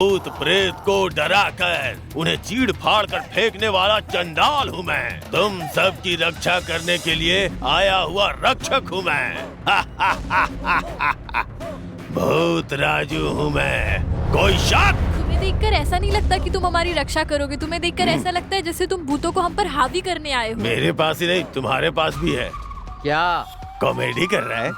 भूत प्रेत को डराकर उन्हें चीड़ फाड़ कर फेंकने वाला चंडाल हूँ मैं। तुम सब की रक्षा करने के लिए आया हुआ रक्षक हूँ मैं। भूत राजू हूँ मैं। कोई शक? तुम्हें देखकर ऐसा नहीं लगता कि तुम हमारी रक्षा करोगे। तुम्हें देखकर ऐसा लगता है जैसे तुम भूतों को हम पर हावी करने आए हो। मेरे पास ही नहीं, तुम्हारे पास भी है। क्या कॉमेडी कर रहा है?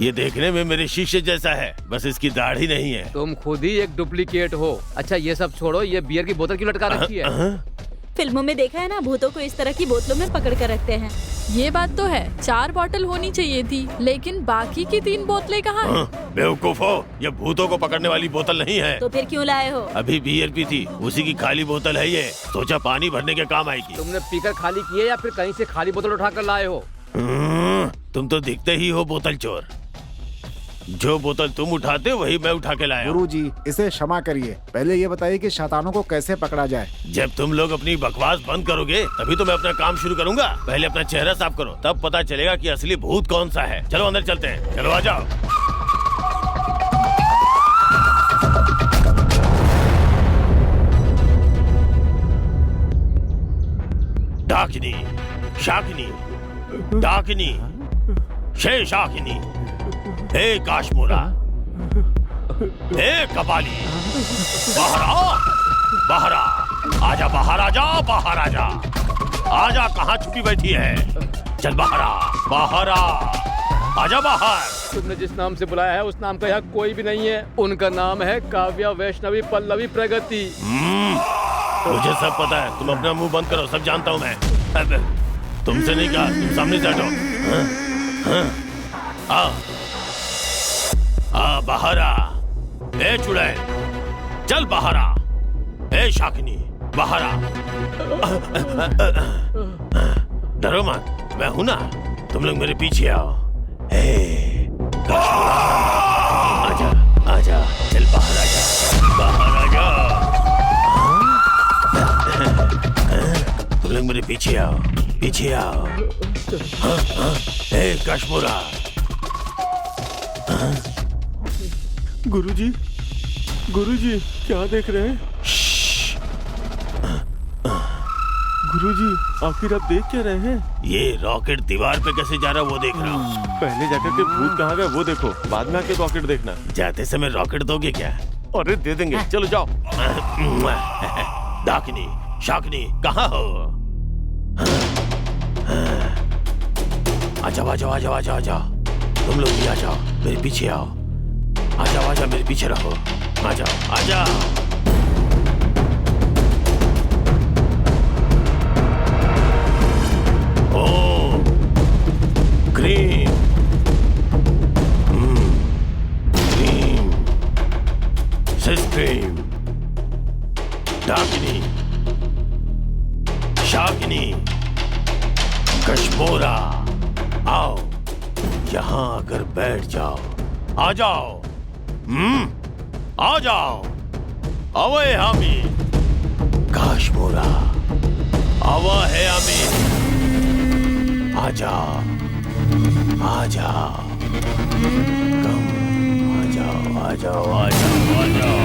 ये देखने में मेरे शिष्य जैसा है, बस इसकी दाढ़ी नहीं है। तुम खुद ही एक डुप्लीकेट हो। अच्छा ये सब छोड़ो, ये बियर की बोतल क्यों लटका रखी है? फिल्मों में देखा है ना, भूतों को इस तरह की बोतलों में पकड़ कर रखते हैं। ये बात तो है, 4 बोतल होनी चाहिए थी, लेकिन बाकी की 3 बोतलें कहाँ हैं? बेवकूफ हो, ये भूतों को पकड़ने वाली बोतल नहीं है। तो फिर क्यों लाए हो? अभी बियर पी थी, उसी की खाली बोतल है ये। सोचा पानी भरने के काम आएगी। तुमने पीकर खाली की है या फिर कहीं से खाली बोतल उठा कर लाए हो? तुम तो दिखते ही हो बोतल चोर। जो बोतल तुम उठाते वही मैं उठा के लाया। गुरुजी, इसे क्षमा करिए। पहले ये बताइए कि शैतानों को कैसे पकड़ा जाए। जब तुम लोग अपनी बकवास बंद करोगे तभी तो मैं अपना काम शुरू करूंगा। पहले अपना चेहरा साफ करो, तब पता चलेगा कि असली भूत कौन सा है। चलो अंदर चलते हैं। चलो आ जाओ। डाकिनी, शाकिनी, डाकिनी, शेषाकिनी, हे काश्मोरा, हे कपाली, बाहर आ, बाहर आ, आजा बाहर आजा, बाहर आजा, आजा। कहाँ छुपी बैठी है? चल बाहर आ, बाहर आ, आजा बाहर। तुमने जिस नाम से बुलाया है उस नाम का यहाँ कोई भी नहीं है। उनका नाम है काव्या, वैष्णवी, पल्लवी, प्रगति। मुझे सब पता है, तुम अपना मुंह बंद करो, सब जानता हूँ मैं। तुमसे नहीं कहा, तुम सामने से हटो। आ बाहर आ। ए चुड़ैल, चल बाहर आ। ए शाकिनी, बाहर आ। डरो मत, मैं हूं ना। तुम लोग मेरे पीछे आओ। ए आजा, आजा, चल बाहर आजा, बाहर आजा। तुम लोग मेरे पीछे आओ, पीछे आओ। ए काश्मोरा। गुरुजी, गुरुजी, क्या देख रहे हैं? गुरुजी, आखिर आप देख क्या रहे हैं? ये रॉकेट दीवार पे कैसे जा रहा है वो देख रहा हूँ। पहले जाकर के भूत कहाँ गए वो देखो, बाद में आके रॉकेट देखना। जाते समय रॉकेट दोगे क्या? अरे दे देंगे, चलो जाओ। डाकिनी, शाकिनी, कहाँ हो? आ जाओ, आ जाओ, आ जाओ, आ जाओ, आ जाओ। तुम लोग भी आ जाओ, मेरे पीछे आओ। आ जाओ, आ जाओ, मेरे पीछे रहो। आ जाओ, आ जाओ। ओ क्रीम, क्रीम, सिस क्रीम, डाकिनी, शाकिनी, कश्मोरा, आओ यहाँ आकर बैठ जाओ। आ जाओ, आ जाओ। अवे हामी, काश्मोरा, आवा है हामी। आ जाओ, आ जाओ, कम, आ जाओ, आ जाओ, आ जाओ, आ जाओ।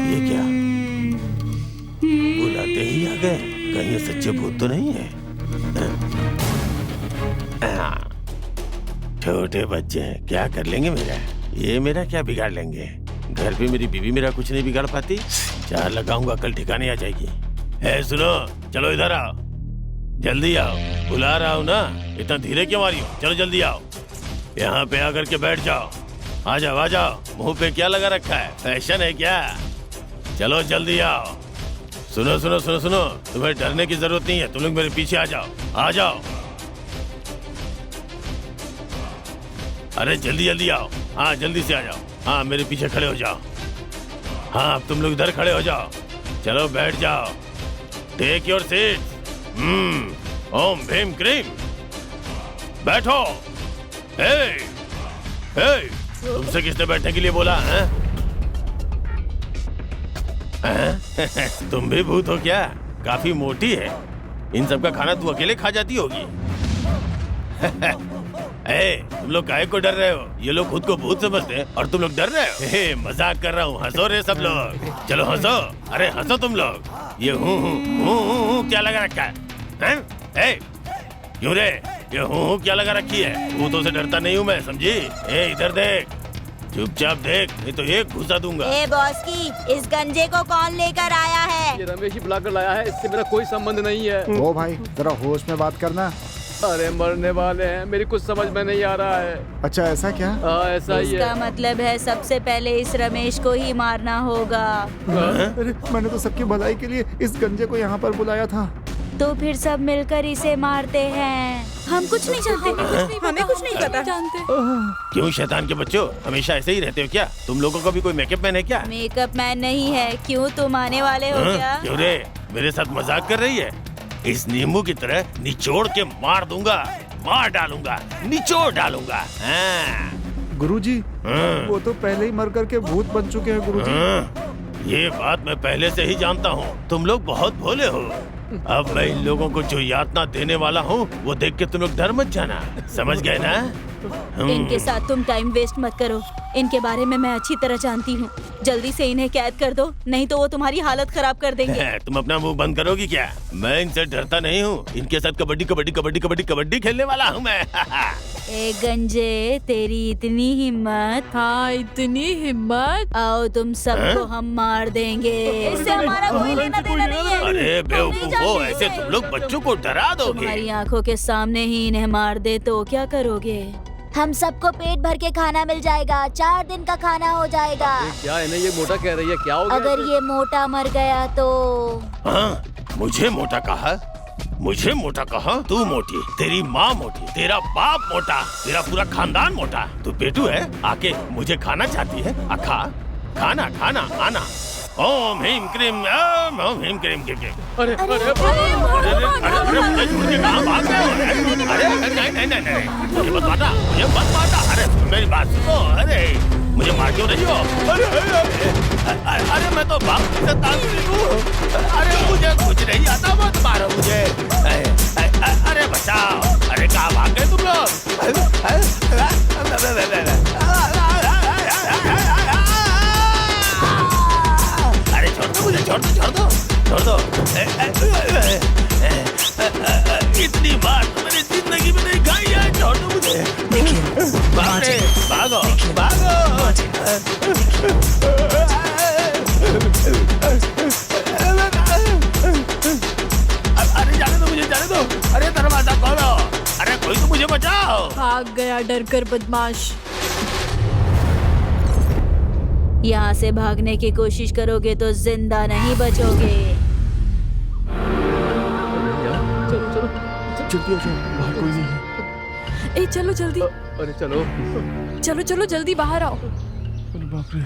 ये क्या? बुलाते ही आ गए? कहीं ये सच्चे भूत तो नहीं है? छोटे बच्चे हैं, क्या कर लेंगे मेरा? ये मेरा क्या बिगाड़ लेंगे? घर पे मेरी बीवी मेरा कुछ नहीं बिगाड़ पाती। 4 लगाऊंगा, कल ठिकाने आ जाएगी। है सुनो, चलो इधर आओ, जल्दी आओ। बुला रहा हूँ ना, इतना धीरे क्यों आ रही हो? चलो जल्दी आओ, यहाँ पे आकर के बैठ जाओ। आ जाओ, आ जाओ। मुंह पे क्या लगा रखा है? फैशन है क्या? चलो जल्दी आओ। सुनो सुनो सुनो सुनो, तुम्हें डरने की जरूरत नहीं है। तुम लोग मेरे पीछे आ जाओ, आ जाओ। अरे जल्दी जल्दी आओ। हाँ जल्दी से आ जाओ। हाँ मेरे पीछे खड़े हो जाओ। हाँ अब तुम लोग इधर खड़े हो जाओ। चलो बैठ जाओ। Take your seat. ओम भीम क्रीम, बैठो। हे तुमसे किसने बैठने के लिए बोला है? तुम भी भूत हो क्या? काफी मोटी है। इन सब का खाना तू अकेले खा जाती होगी। तुम लोग काहे को डर रहे हो? ये लोग खुद को भूत समझते हैं और तुम लोग डर रहे हो? मजाक कर रहा हूँ, हंसो रे सब लोग। चलो हंसो, अरे हंसो तुम लोग। ये हूँ क्या लगा रखा है? क्यों रे? ये हूँ क्या लगा रखी है? भूतों से डरता नहीं हूँ मैं, समझी? इधर देख, चुपचाप देख, नहीं तो एक घुसा दूंगा। बॉस की, इस गंजे को कौन लेकर आया है? ये रमेश ही बुलाकर लाया है, इससे मेरा कोई संबंध नहीं है। ओ भाई जरा होश में बात करना। अरे मरने वाले हैं, मेरी कुछ समझ में नहीं आ रहा है। अच्छा ऐसा क्या? हाँ ऐसा ही इसका है। मतलब है सबसे पहले इस रमेश को ही मारना होगा। अरे मैंने तो सबकी भलाई के लिए इस गंजे को यहाँ पर बुलाया था। तो फिर सब मिलकर इसे मारते हैं। हम कुछ नहीं जानते, हमें कुछ नहीं पता। जानते। क्यों शैतान के बच्चों, हमेशा ऐसे ही रहते हो क्या? तुम लोगों का भी कोई मेकअप मैन है क्या? मेकअप मैन नहीं है, क्यों तुम आने वाले हो क्या? क्यों रे, मेरे साथ मजाक कर रही है? इस नींबू की तरह निचोड़ के मार दूंगा, मार डालूंगा, निचोड़ डालूंगा। गुरुजी, हाँ। वो तो पहले ही मर करके भूत बन चुके हैं गुरुजी। ये बात मैं पहले से ही जानता हूँ, तुम लोग बहुत भोले हो। अब मैं इन लोगों को जो यातना देने वाला हूँ वो देख के तुम लोग डर मत जाना, समझ गए ना? इनके साथ तुम टाइम वेस्ट मत करो, इनके बारे में मैं अच्छी तरह जानती हूँ। जल्दी से इन्हें कैद कर दो, नहीं तो वो तुम्हारी हालत खराब कर देंगे। तुम अपना मुंह बंद करोगी क्या? मैं इनसे डरता नहीं हूँ, इनके साथ कबड्डी कबड्डी कबड्डी कबड्डी कबड्डी खेलने वाला हूँ मैं। ए गंजे, तेरी इतनी हिम्मत? हाँ इतनी हिम्मत। आओ तुम सबको हम मार देंगे, इससे हमारा कोई लेना देना नहीं है। अरे बेवकूफो, ऐसे तुम लोग बच्चों को डरा दोगे। तुम्हारी आंखों के सामने ही इन्हें मार दे तो क्या करोगे? हम सबको पेट भर के खाना मिल जाएगा, 4 दिन का खाना हो जाएगा। ये क्या है ना, ये मोटा कह रही है, क्या हो गया? अगर ये मोटा मर गया तो? हाँ, मुझे मोटा कहा? मुझे मोटा कहा? तू मोटी, तेरी माँ मोटी, तेरा बाप मोटा, तेरा पूरा खानदान मोटा। तू पेटू है, आके मुझे खाना चाहती है? खा, खाना खाना आना। ओम ह्रीम क्रीम, ओम ह्रीम क्रीम क्रीम क्रीम। अरे अरे अरे मुझे छोड़ के कहाँ भाग रहे हो? अरे नहीं, मुझे मत मारना, मुझे मत मारना। अरे मेरी बात सुनो, अरे मुझे मार क्यों रही हो? अरे मैं तो भाग सकता हूँ। अरे मुझे कुछ नहीं आता, मत मारो मुझे। अरे बचाओ, अरे कहाँ भाग गए तुम लोग? अरे छोड़ दो। इतनी बार तो मैंने जिंदगी में नहीं खाई है, छोड़ दो मुझे। भागो। अरे जाने दो। अरे दरवाजा खोलो, अरे कोई तो मुझे बचाओ। भाग गया डर कर बदमाश। यहाँ से भागने की कोशिश करोगे तो जिंदा नहीं बचोगे। जल्दी आ जाओ, बाहर कोई नहीं है। ए चलो जल्दी, अरे चलो चलो जल्दी बाहर आओ। अरे बाप रे।